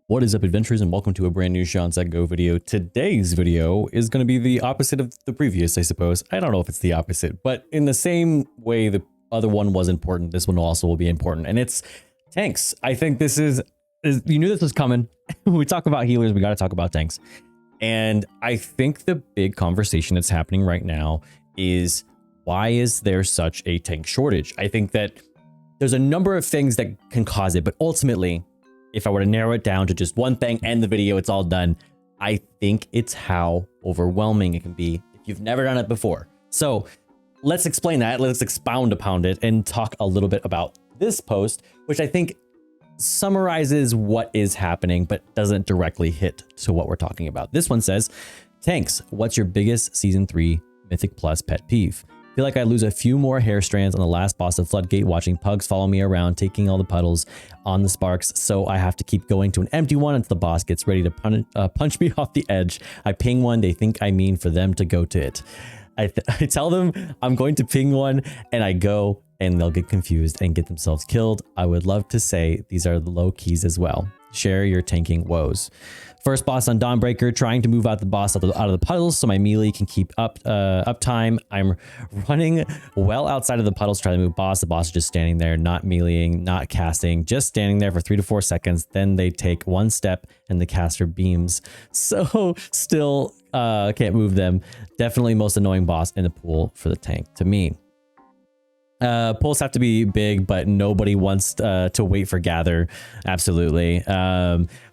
What is up, adventurers, and welcome to a brand new ShawnSetGO video. Today's video is going to be the opposite of the previous, I suppose. I don't know if it's the opposite, but in the same way the other one was important, this one also will be important, and it's tanks. I think this is you knew this was coming. When we talk about healers, we got to talk about tanks. And I think the big conversation that's happening right now is, why is there such a tank shortage? I think that there's a number of things that can cause it, but ultimately, if I were to narrow it down to just one thing, end the video, it's all done, I think it's how overwhelming it can be if you've never done it before. So let's explain that. Let's expound upon it and talk a little bit about this post, which I think summarizes what is happening, but doesn't directly hit to what we're talking about. This one says, tanks, what's your biggest season 3 Mythic Plus pet peeve? Feel like I lose a few more hair strands on the last boss of Floodgate, watching pugs follow me around, taking all the puddles on the sparks, so I have to keep going to an empty one until the boss gets ready to punch me off the edge. I ping one, they think I mean for them to go to it. I tell them I'm going to ping one, and I go, and they'll get confused and get themselves killed. I would love to say these are the low keys as well. Share your tanking woes. First boss on Dawnbreaker, trying to move out the boss out of the puddles so my melee can keep up time. I'm running well outside of the puddles, trying to move boss. The boss is just standing there, not meleeing, not casting, just standing there for 3 to 4 seconds. Then they take one step and the caster beams. So still can't move them. Definitely most annoying boss in the pool for the tank to me. Pulls have to be big, but nobody wants to wait for gather. Absolutely.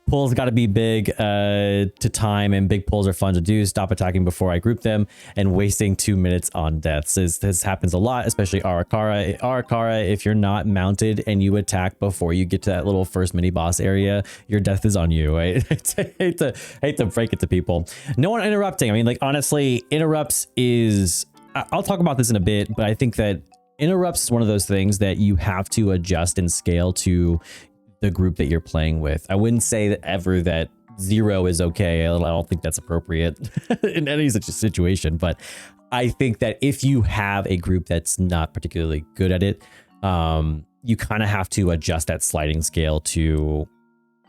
Pulls got to be big to time, and big pulls are fun to do. Stop attacking before I group them, and wasting 2 minutes on deaths. This happens a lot, especially Arakara. Arakara, if you're not mounted and you attack before you get to that little first mini boss area, your death is on you. I hate to break it to people. No one interrupting. I mean, like, honestly, interrupts is, I'll talk about this in a bit, but I think that interrupts is one of those things that you have to adjust and scale to the group that you're playing with. I wouldn't say that ever that 0 is okay. I don't think that's appropriate in any such a situation, but I think that if you have a group that's not particularly good at it, you kind of have to adjust that sliding scale to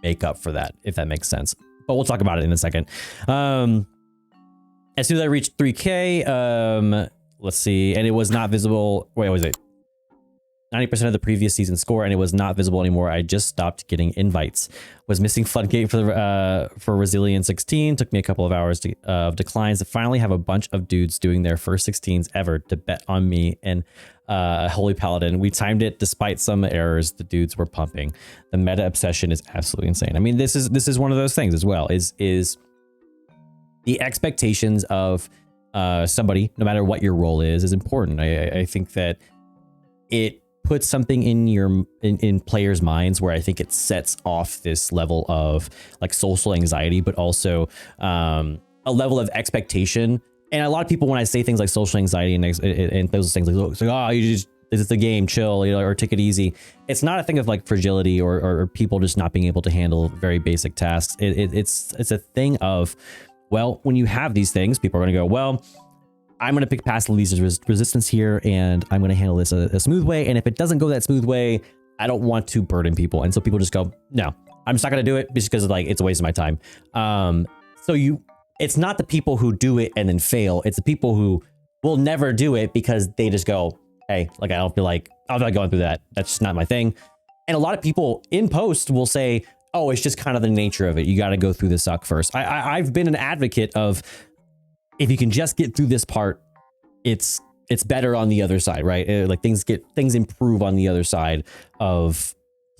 make up for that, if that makes sense. But we'll talk about it in a second. As soon as I reached 3K, let's see, and it was not visible. Wait, was it 90% of the previous season score, and it was not visible anymore? I just stopped getting invites. Was missing Floodgate for Resilient 16. Took me a couple of hours of declines to finally have a bunch of dudes doing their first 16s ever to bet on me and Holy Paladin. We timed it despite some errors the dudes were pumping. The meta obsession is absolutely insane. I mean, this is one of those things as well. Is the expectations of somebody, no matter what your role is important. I think that it puts something in players' minds where I think it sets off this level of like social anxiety, but also a level of expectation. And a lot of people, when I say things like social anxiety and those things, like, oh, this is the game, chill, or take it easy. It's not a thing of like fragility or people just not being able to handle very basic tasks. It's a thing of, well, when you have these things, people are going to go, well, I'm going to pick past the least resistance here, and I'm going to handle this a smooth way. And if it doesn't go that smooth way, I don't want to burden people. And so people just go, no, I'm just not going to do it just because like it's a waste of my time. It's not the people who do it and then fail. It's the people who will never do it because they just go, hey, like, I don't feel like going through that. That's just not my thing. And a lot of people in post will say, oh, it's just kind of the nature of it. You got to go through the suck first. I've been an advocate of, if you can just get through this part, it's better on the other side, right? Like things improve on the other side of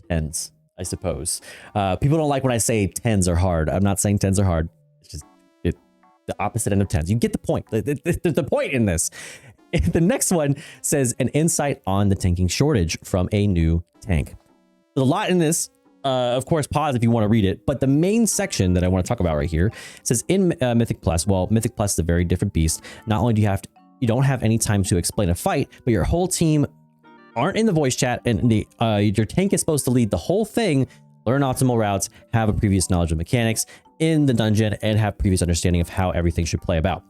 10s, I suppose. People don't like when I say 10s are hard. I'm not saying 10s are hard. It's just the opposite end of 10s. You get the point. There's the point in this. The next one says, an insight on the tanking shortage from a new tank. There's a lot in this. Of course, pause if you want to read it. But the main section that I want to talk about right here says, in Mythic Plus, well, Mythic Plus is a very different beast. Not only do you don't have any time to explain a fight, but your whole team aren't in the voice chat, and your tank is supposed to lead the whole thing, learn optimal routes, have a previous knowledge of mechanics in the dungeon, and have previous understanding of how everything should play out,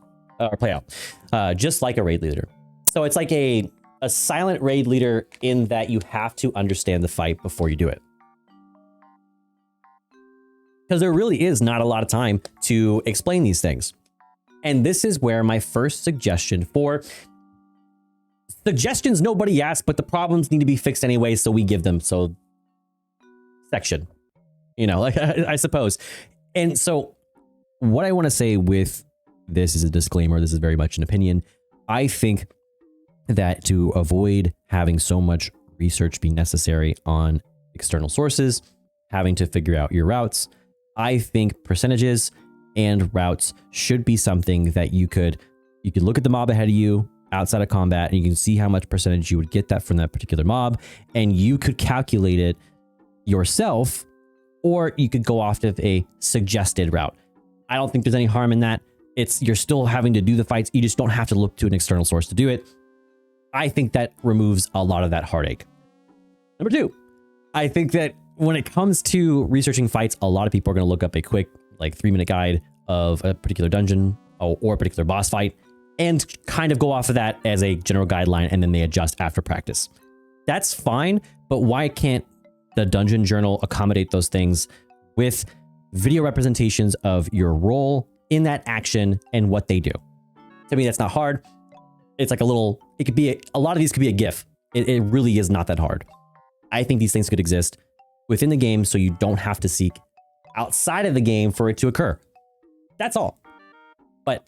just like a raid leader. So it's like a silent raid leader in that you have to understand the fight before you do it. because there really is not a lot of time to explain these things. And this is where my first suggestion for suggestions nobody asked, but the problems need to be fixed anyway, so we give them. So section, you know, like I suppose. And so what I want to say with this is a disclaimer. This is very much an opinion. I think that to avoid having so much research be necessary on external sources, having to figure out your routes, I think percentages and routes should be something that you could look at the mob ahead of you outside of combat, and you can see how much percentage you would get that from that particular mob, and you could calculate it yourself, or you could go off of a suggested route. I don't think there's any harm in that. You're still having to do the fights. You just don't have to look to an external source to do it. I think that removes a lot of that heartache. Number two, I think that when it comes to researching fights, a lot of people are going to look up a quick, like 3-minute guide of a particular dungeon or a particular boss fight and kind of go off of that as a general guideline, and then they adjust after practice. That's fine, but why can't the dungeon journal accommodate those things with video representations of your role in that action and what they do? To me, that's not hard. It's like a lot of these could be a GIF. It really is not that hard. I think these things could exist within the game, so you don't have to seek outside of the game for it to occur. That's all. But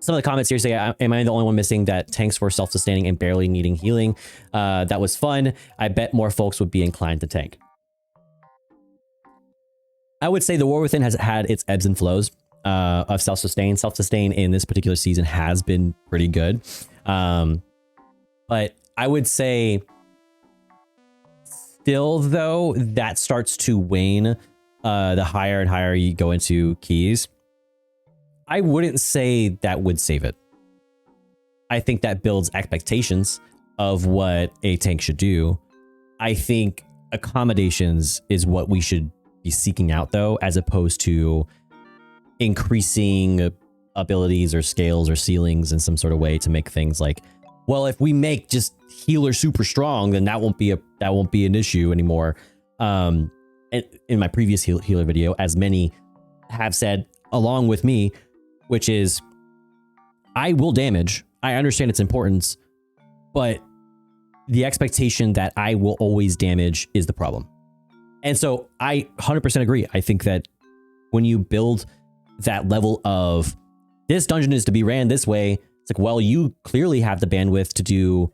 some of the comments here say, am I the only one missing that tanks were self-sustaining and barely needing healing? That was fun. I bet more folks would be inclined to tank. I would say the War Within has had its ebbs and flows of self-sustain. Self-sustain in this particular season has been pretty good. But I would say still, though, that starts to wane the higher and higher you go into keys. I wouldn't say that would save it. I think that builds expectations of what a tank should do. I think accommodations is what we should be seeking out, though, as opposed to increasing abilities or scales or ceilings in some sort of way to make things like, well, if we make just healer super strong, then that won't be an issue anymore. And in my previous healer video, as many have said along with me, which is, I will damage. I understand its importance, but the expectation that I will always damage is the problem. And so I 100% agree. I think that when you build that level of this dungeon is to be ran this way, it's like, well, you clearly have the bandwidth to do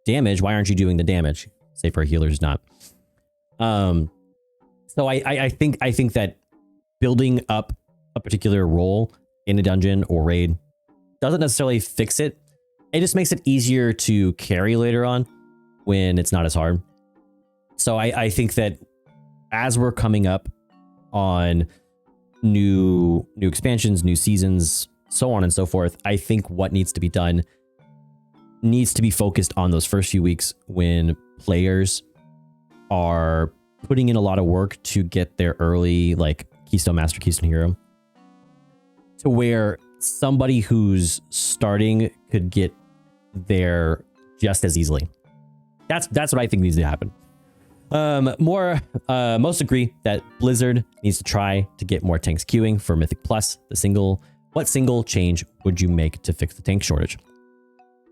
damage. Why aren't you doing the damage? Say for a healer who's not. So I think that building up a particular role in a dungeon or raid doesn't necessarily fix it. It just makes it easier to carry later on when it's not as hard. So I think that as we're coming up on new expansions, new seasons, so on and so forth, I think what needs to be done needs to be focused on those first few weeks when players are putting in a lot of work to get their early, like, Keystone Master, Keystone Hero, to where somebody who's starting could get there just as easily. That's what I think needs to happen. Most agree that Blizzard needs to try to get more tanks queuing for Mythic Plus. What single change would you make to fix the tank shortage?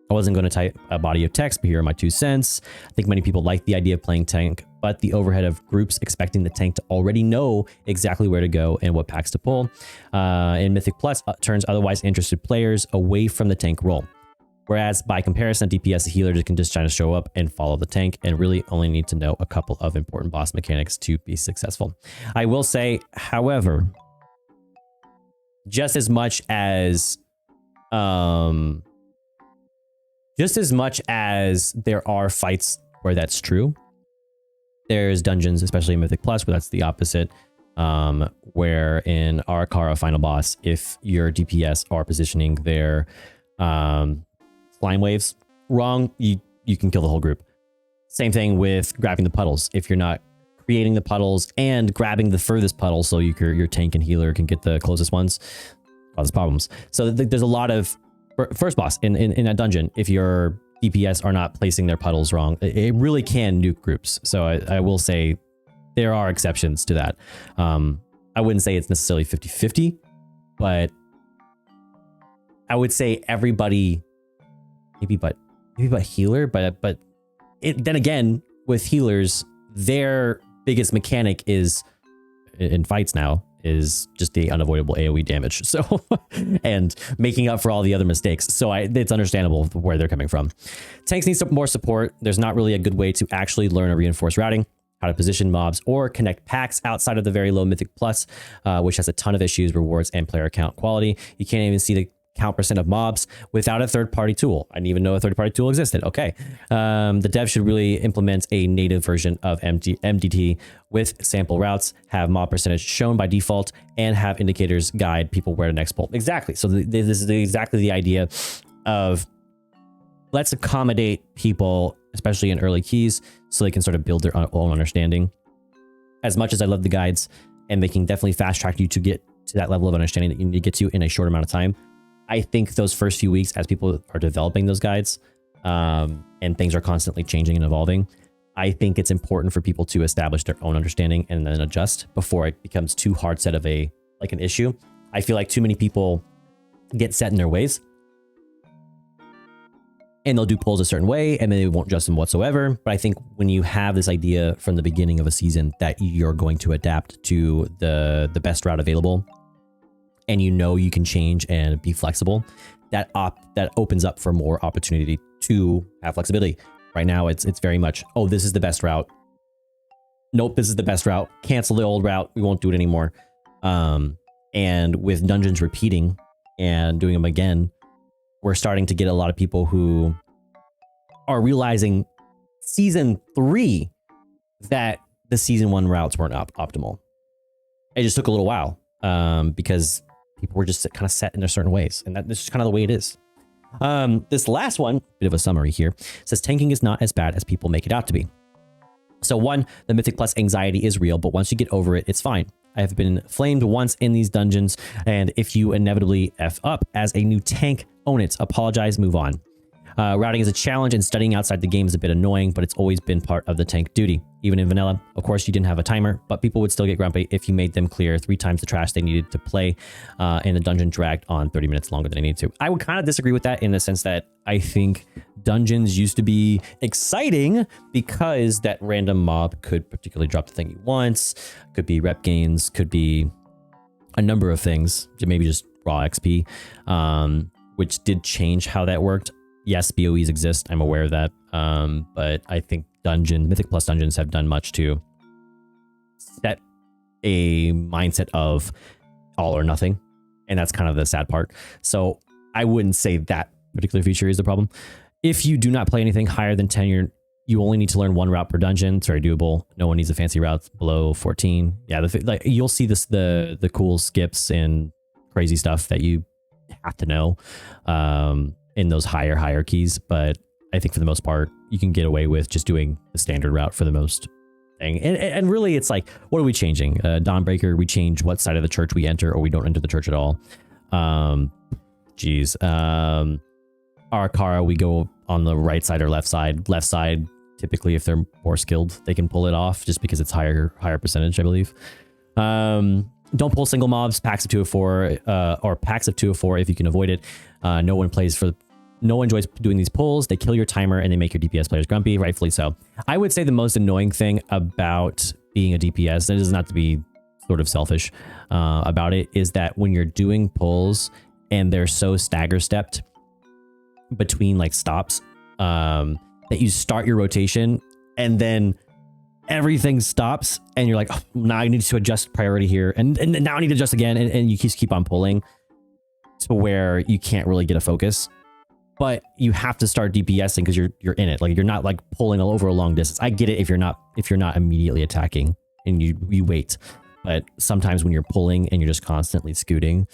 I wasn't going to type a body of text, but here are my 2 cents. I think many people like the idea of playing tank, but the overhead of groups expecting the tank to already know exactly where to go and what packs to pull in Mythic Plus turns otherwise interested players away from the tank role. Whereas by comparison, DPS, the healer can just try to show up and follow the tank and really only need to know a couple of important boss mechanics to be successful. I will say, however, just as much as there are fights where that's true, there's dungeons, especially in Mythic Plus, where that's the opposite. Where in Arakara Final Boss, if your DPS are positioning their slime waves wrong, you can kill the whole group. Same thing with grabbing the puddles. If you're not creating the puddles and grabbing the furthest puddle so your tank and healer can get the closest ones, causes problems. So there's a lot of first boss in a dungeon. If your DPS are not placing their puddles wrong, it really can nuke groups. So I will say there are exceptions to that. I wouldn't say it's necessarily 50-50, but I would say everybody, maybe but healer, but then again, with healers, their biggest mechanic is in fights now is just the unavoidable AoE damage. So, and making up for all the other mistakes. So it's understandable where they're coming from. Tanks need some more support. There's not really a good way to actually learn a reinforced routing, how to position mobs or connect packs outside of the very low Mythic Plus, which has a ton of issues, rewards, and player account quality. You can't even see the count percent of mobs without a third-party tool. I didn't even know a third-party tool existed. Okay. The dev should really implement a native version of MDT with sample routes, have mob percentage shown by default, and have indicators guide people where to next pull. Exactly. So this is exactly the idea of let's accommodate people, especially in early keys, so they can sort of build their own understanding. As much as I love the guides, and they can definitely fast track you to get to that level of understanding that you need to get to in a short amount of time, I think those first few weeks, as people are developing those guides, and things are constantly changing and evolving, I think it's important for people to establish their own understanding and then adjust before it becomes too hard set of an issue. I feel like too many people get set in their ways, and they'll do pulls a certain way, and then they won't adjust them whatsoever. But I think when you have this idea from the beginning of a season that you're going to adapt to the best route available, and you can change and be flexible, that opens up for more opportunity to have flexibility. Right now, it's very much, oh, this is the best route. Nope, this is the best route. Cancel the old route. We won't do it anymore. And with dungeons repeating and doing them again, we're starting to get a lot of people who are realizing season 3 that the season 1 routes weren't optimal. It just took a little while because people were just kind of set in their certain ways, and this is kind of the way it is. This last one, bit of a summary here, says tanking is not as bad as people make it out to be. So 1, the Mythic Plus anxiety is real, but once you get over it, it's fine. I have been flamed once in these dungeons, and if you inevitably F up as a new tank, own it, apologize, move on. Routing is a challenge, and studying outside the game is a bit annoying, but it's always been part of the tank duty. Even in vanilla, of course, you didn't have a timer, but people would still get grumpy if you made them clear 3 times the trash they needed to play, and the dungeon dragged on 30 minutes longer than they needed to. I would kind of disagree with that in the sense that I think dungeons used to be exciting because that random mob could particularly drop the thing you want, could be rep gains, could be a number of things, maybe just raw XP, which did change how that worked. Yes, BOEs exist. I'm aware of that. But I think Mythic Plus dungeons have done much to set a mindset of all or nothing. And that's kind of the sad part. So I wouldn't say that particular feature is the problem. If you do not play anything higher than 10, you only need to learn 1 route per dungeon. It's very doable. No one needs a fancy route below 14. Yeah, you'll see the cool skips and crazy stuff that you have to know. In those higher hierarchies, but I think for the most part, you can get away with just doing the standard route for the most thing. And really, it's like, what are we changing? Dawnbreaker, we change what side of the church we enter, or we don't enter the church at all. Arakara, we go on the right side or left side. Left side, typically, if they're more skilled, they can pull it off just because it's higher percentage, I believe. Don't pull single mobs, packs of 2 of 4, or packs of 2 of 4 if you can avoid it. No one enjoys doing these pulls. They kill your timer and they make your DPS players grumpy, rightfully so. I would say the most annoying thing about being a DPS, and it is not to be sort of selfish about it, is that when you're doing pulls and they're so stagger stepped between stops, that you start your rotation and then everything stops and you're like, oh, now I need to adjust priority here, and now I need to adjust again, and you just keep on pulling to where you can't really get a focus. But you have to start DPSing because you're in it. You're not pulling all over a long distance. I get it if you're not immediately attacking and you wait. But sometimes when you're pulling and you're just constantly scooting,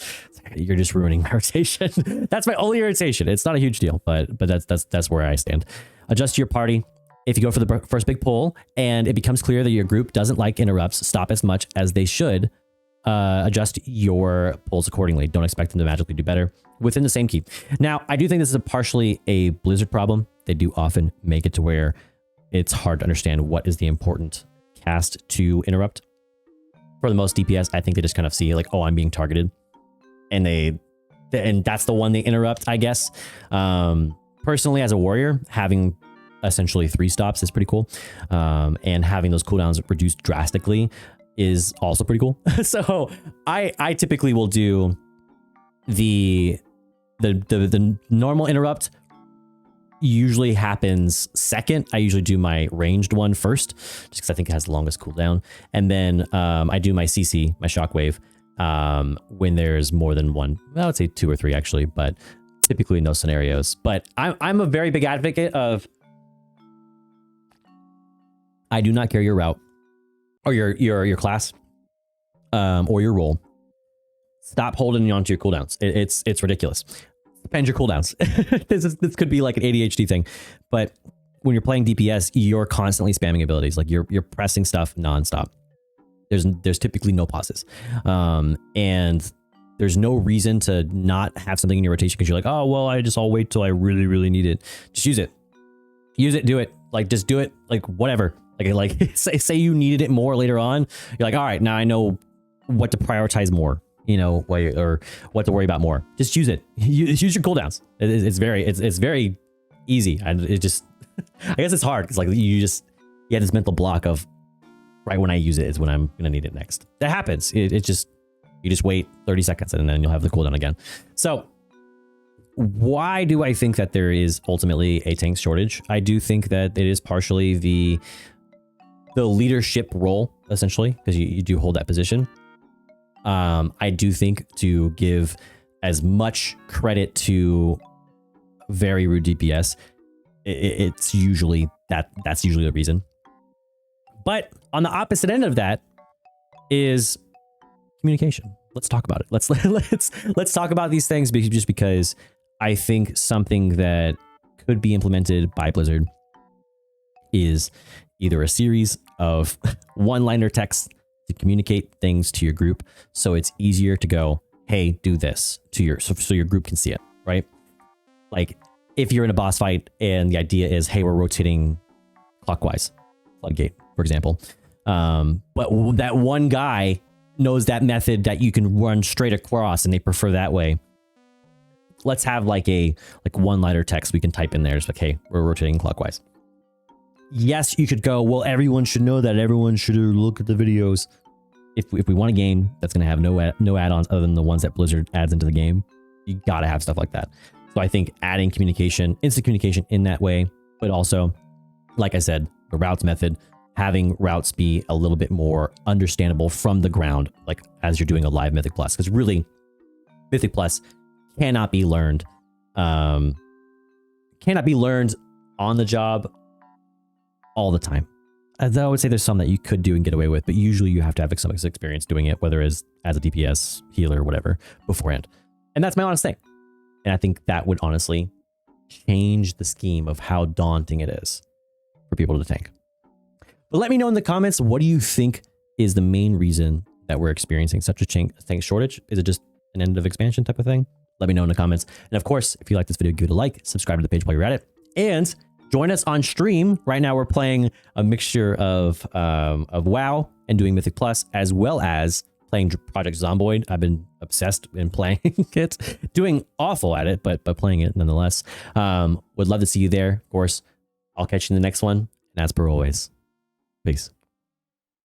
you're just ruining my rotation. That's my only irritation. It's not a huge deal, but that's where I stand. Adjust your party. If you go for the first big pull and it becomes clear that your group doesn't like interrupts, stop as much as they should. Adjust your pulls accordingly. Don't expect them to magically do better within the same key. Now, I do think this is partially a Blizzard problem. They do often make it to where it's hard to understand what is the important cast to interrupt. for the most DPS, I think they just kind of see like, oh, I'm being targeted, and that's the one they interrupt, I guess. Personally, as a warrior, having essentially 3 stops is pretty cool, and having those cooldowns reduced drastically is also pretty cool. So I typically will do the normal interrupt. Usually happens second. I usually do my ranged one first, just because I think it has the longest cooldown, and then I do my CC, my shockwave, when there's more than one. Well, I would say 2 or 3 actually, but typically in those scenarios. But I'm a very big advocate of, I do not care your route or your class, or your role. Stop holding on to your cooldowns. It's ridiculous. Spend your cooldowns. This could be like an ADHD thing, but when you're playing DPS, you're constantly spamming abilities. Like you're pressing stuff nonstop. There's typically no pauses, and there's no reason to not have something in your rotation because you're like, oh well, I'll wait till I really need it. Just use it, do it. Like just do it. Like whatever. Like say you needed it more later on. You're like, all right, now I know what to prioritize more. You know, or what to worry about more. Just use it. Use your cooldowns. It's very easy, and it just I guess it's hard because like you have this mental block of right when I use it is when I'm gonna need it next. That happens. You just wait 30 seconds and then you'll have the cooldown again. So why do I think that there is ultimately a tank shortage? I do think that it is partially the leadership role, essentially, because you do hold that position. I do think to give as much credit to very rude DPS, it's usually that's usually the reason. But on the opposite end of that is communication. Let's talk about it. Let's talk about these things just because I think something that could be implemented by Blizzard is either a series of one-liner text to communicate things to your group, so it's easier to go, hey, do this to so your group can see it, right? Like if you're in a boss fight and the idea is, hey, we're rotating clockwise, floodgate, for example, but that one guy knows that method that you can run straight across and they prefer that way. Let's have like one-liner text we can type in there. It's like, hey, we're rotating clockwise. Yes, you could go, well, everyone should know that. Everyone should look at the videos. If we want a game that's going to have no add-ons other than the ones that Blizzard adds into the game, you got to have stuff like that. So I think adding communication, instant communication in that way, but also, like I said, the routes method, having routes be a little bit more understandable from the ground, like as you're doing a live Mythic Plus, because really Mythic Plus cannot be learned. Cannot be learned on the job all the time. As I would say there's some that you could do and get away with, but usually you have to have some experience doing it, whether it's as a DPS, healer, whatever, beforehand. And that's my honest thing. And I think that would honestly change the scheme of how daunting it is for people to tank. But let me know in the comments, what do you think is the main reason that we're experiencing such a tank shortage? Is it just an end of expansion type of thing? Let me know in the comments. And of course, if you like this video, give it a like, subscribe to the page while you're at it, and join us on stream. Right now, we're playing a mixture of WoW and doing Mythic Plus, as well as playing Project Zomboid. I've been obsessed in playing it, doing awful at it, but playing it nonetheless. Would love to see you there. Of course, I'll catch you in the next one. And as per always, peace.